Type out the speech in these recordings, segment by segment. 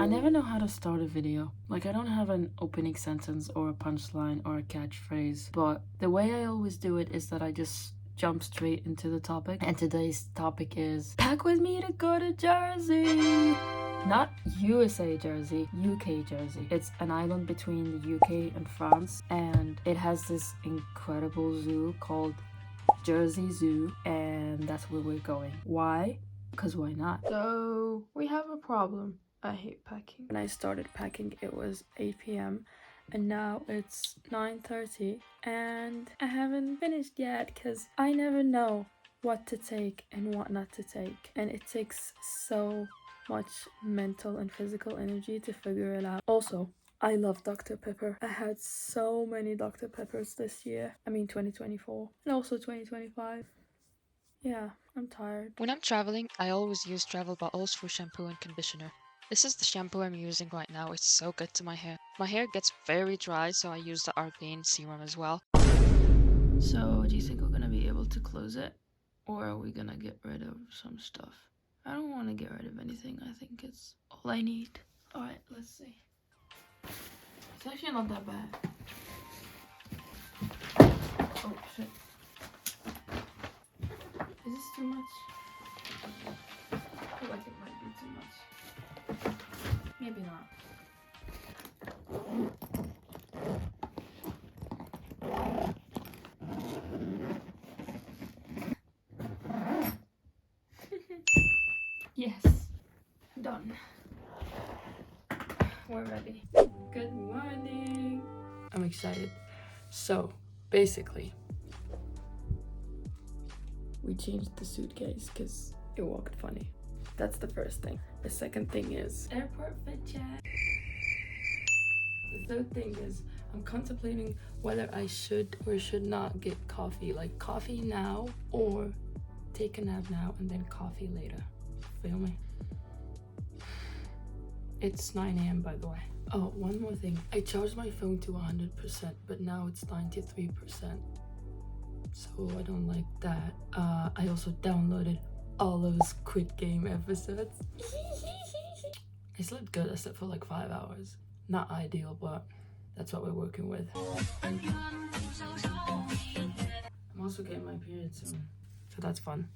I never know how to start a video. Like, I don't have an opening sentence or a punchline or a catchphrase, but the way I always do it is that I just jump straight into the topic. And today's topic is pack with me to go to Jersey. Not USA Jersey, UK Jersey. It's an island between the UK and France, and it has this incredible zoo called Jersey Zoo, and that's where we're going. Why? Because why not? So we have a problem. I hate packing. When I started packing, it was 8 p.m. and now it's 9:30 and I haven't finished yet because I never know what to take and what not to take, and it takes so much mental and physical energy to figure it out. Also, I love Dr. Pepper. I had so many Dr. Peppers this year. I mean 2024 and also 2025. Yeah, I'm tired. When I'm traveling, I always use travel bottles for shampoo and conditioner. This is the shampoo I'm using right now. It's so good to my hair. My hair gets very dry, so I use the Arcane serum as well. So, do you think we're gonna be able to close it? Or are we gonna get rid of some stuff? I don't want to get rid of anything. I think it's all I need. Alright, let's see. It's actually not that bad. Oh, shit. Is this too much? I feel like it might be too much. Maybe not. Yes, done. We're ready. Good morning. I'm excited. So, basically, we changed the suitcase because it walked funny. That's the first thing. The second thing is airport fit check. The third thing is I'm contemplating whether I should or should not get coffee. Like coffee now or take a nap now and then coffee later. Feel me? It's 9 a.m. by the way. Oh, one more thing. I charged my phone to 100%, but now it's 93%. So I don't like that. I also downloaded all of Squid Game episodes. I slept good. I slept for like 5 hours. Not ideal, but that's what we're working with. I'm also getting my period soon, so that's fun.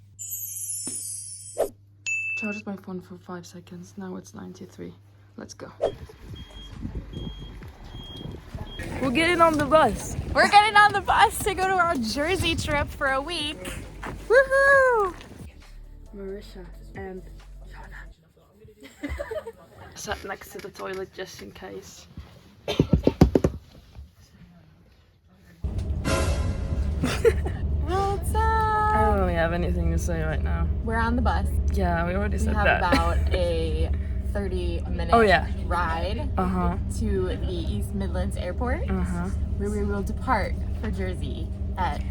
Charged my phone for 5 seconds. Now it's 93. Let's go. We're getting on the bus. We're getting on the bus to go to our Jersey trip for a week. Woohoo! Marisha and Lara sat next to the toilet just in case. What's up? I don't really have anything to say right now. We're on the bus. Yeah, we already We said have that. about a 30-minute ride to the East Midlands Airport, where we will depart for Jersey at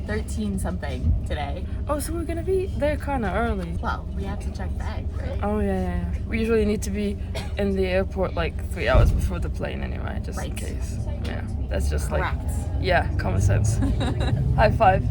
13 something today. Oh, so we're gonna be there kind of early. Well, we have to check bags, right? Oh yeah. We usually need to be in the airport like 3 hours before the plane anyway, just in case. Yeah, that's just Correct. like, yeah, common sense. High five.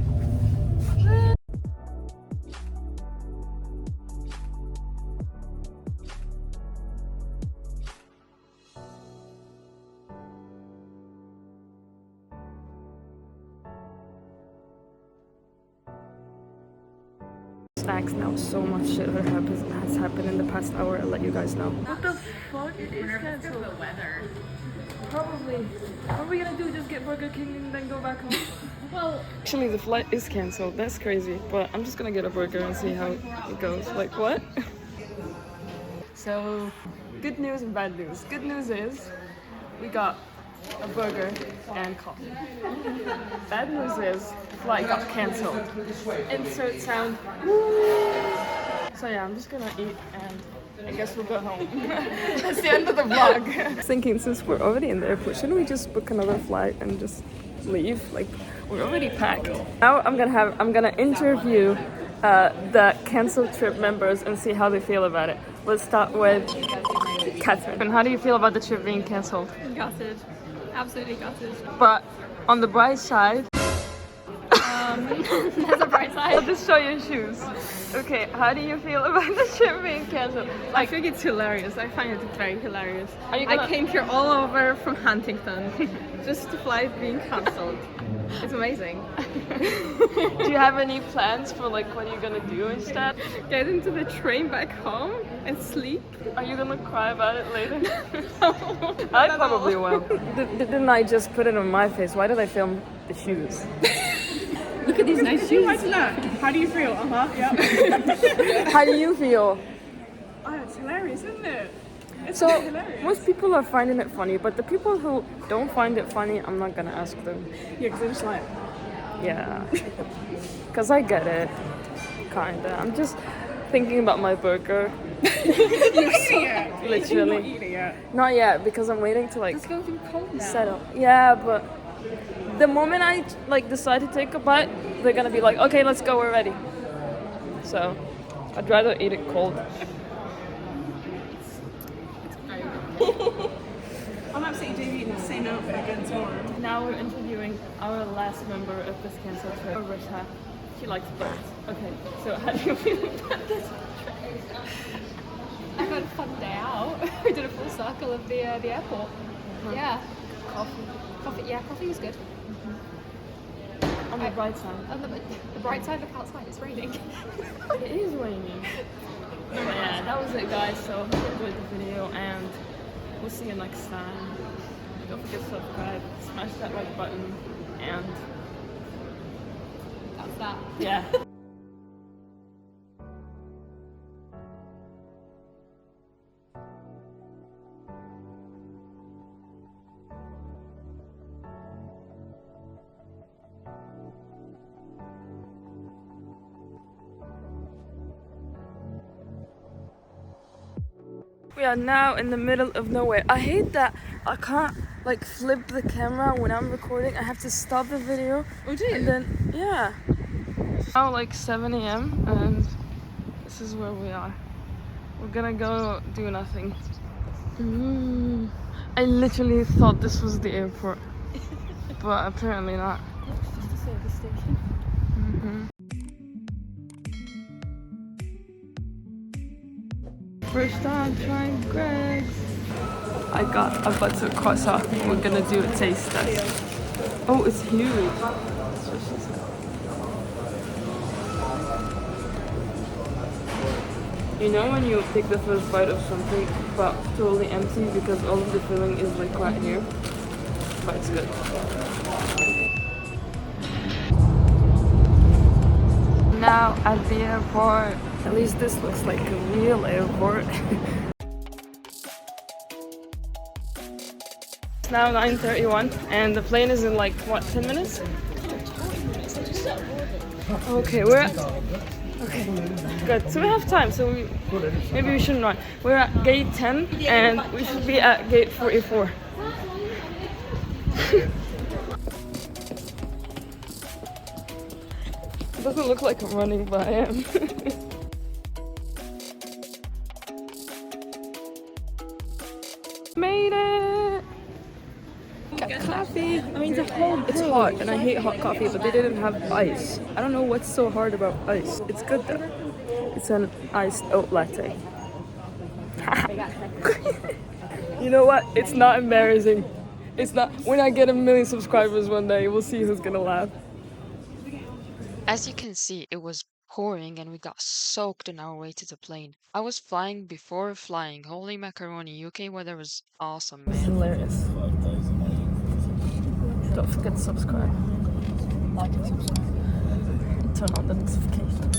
Snacks now. So much shit has happened in the past hour. I'll let you guys know. What the fuck? It is cancelled. The weather. Probably. What are we gonna do? Just get Burger King and then go back home? Well, actually, the flight is cancelled. That's crazy. But I'm just gonna get a burger and see how it goes. Like what? So, good news and bad news. Good news is we got a burger and coffee. Bad news is the flight got cancelled. Insert sound. So yeah, I'm just gonna eat and I guess we'll go home. That's the end of the vlog. Thinking, since we're already in the airport, shouldn't we just book another flight and just leave? Like, we're already packed. Now I'm gonna interview the cancelled trip members and see how they feel about it. Let's start with Catherine. And how do you feel about the trip being cancelled? Gutted. Absolutely gutted. But on the bright side, There's a bright side. just show your shoes. Okay, how do you feel about the trip being cancelled? I think it's hilarious. I find it very hilarious. Are you gonna- I came here all over from Huntington just to fly it being cancelled. It's amazing. Do you have any plans for like what you're gonna do instead? Get into the train back home and sleep. Are you gonna cry about it later? I probably will. Didn't I just put it on my face? Why did I film the shoes? Look at these nice shoes. Imagine that. How do you feel? Yeah. How do you feel? Oh, it's hilarious, isn't it? It's So, hilarious. most people are finding it funny, but the people who don't find it funny, I'm not gonna ask them. Yeah, because they're just like, Yeah. Because I get it. Kinda. I'm just thinking about my burger. you're eating it. Literally. You're not eating it. Not yet, because I'm waiting to like It's going to be cold now. settle. Yeah, but the moment I like decide to take a bite, they're gonna be like, okay, let's go, we're ready. So, I'd rather eat it cold. I'm absolutely doing the same outfit again tomorrow. Now we're interviewing our last member of this cancelled trip, Rita. She likes birds. Okay, so how do you feel about this? I had a fun day out. We did a full circle of the airport. Yeah. Coffee. Yeah, coffee was good. On the bright side. On the bright side, look outside. It's raining. It is raining. Yeah, that was it, guys. So hope you enjoyed the video, and we'll see you next time. Don't forget to subscribe, smash that like button, and That's that. yeah. We are now in the middle of nowhere. I hate that I can't like flip the camera when I'm recording. I have to stop the video. Oh, do you? And then, yeah. Now like 7 a.m. and this is where we are. We're gonna go do nothing. I literally thought this was the airport, but apparently not. Just a service station. First time trying Greg's. I got a butter croissant. We're gonna do a taste test. Oh, it's huge. That's what she said. You know when you take the first bite of something but totally empty because all of the filling is like right here? But it's good. Now at the airport. At least this looks like a real airport. It's now 9:31 and the plane is in like what, 10 minutes? Okay, okay, good. So we have time, so maybe we shouldn't run. We're at gate 10 and we should be at gate 44. It doesn't look like I'm running, but I am. Made it! Got coffee. I mean, it's hot and I hate hot coffee, but they didn't have ice. I don't know what's so hard about ice. It's good though. It's an iced oat latte. You know what? It's not embarrassing. It's not. When I get 1 million subscribers one day, we'll see who's gonna laugh. As you can see, it was pouring and we got soaked on our way to the plane. I was flying before flying. Holy macaroni, UK weather was awesome, man. Hilarious. Don't forget to subscribe. Like and subscribe. And turn on the notifications.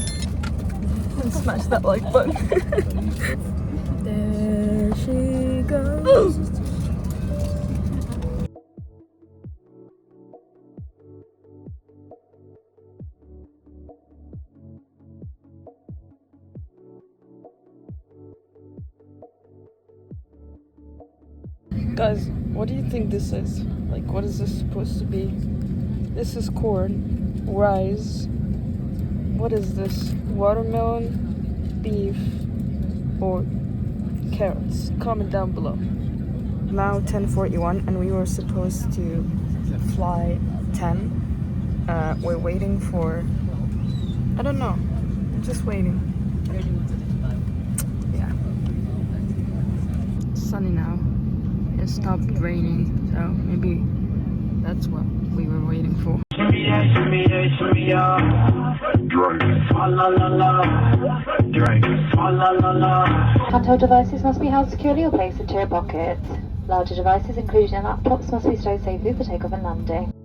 And smash that like button. There she goes. Guys, what do you think this is? Like, what is this supposed to be? This is corn, rice. What is this? Watermelon, beef, or carrots? Comment down below. Now 10:41 and we were supposed to fly 10. We're waiting for I don't know. Just waiting. Yeah. It's sunny now. It stopped raining, so maybe that's what we were waiting for. Handheld devices must be held securely or placed into your pockets. Larger devices, including laptops, must be stowed safely for takeoff and landing.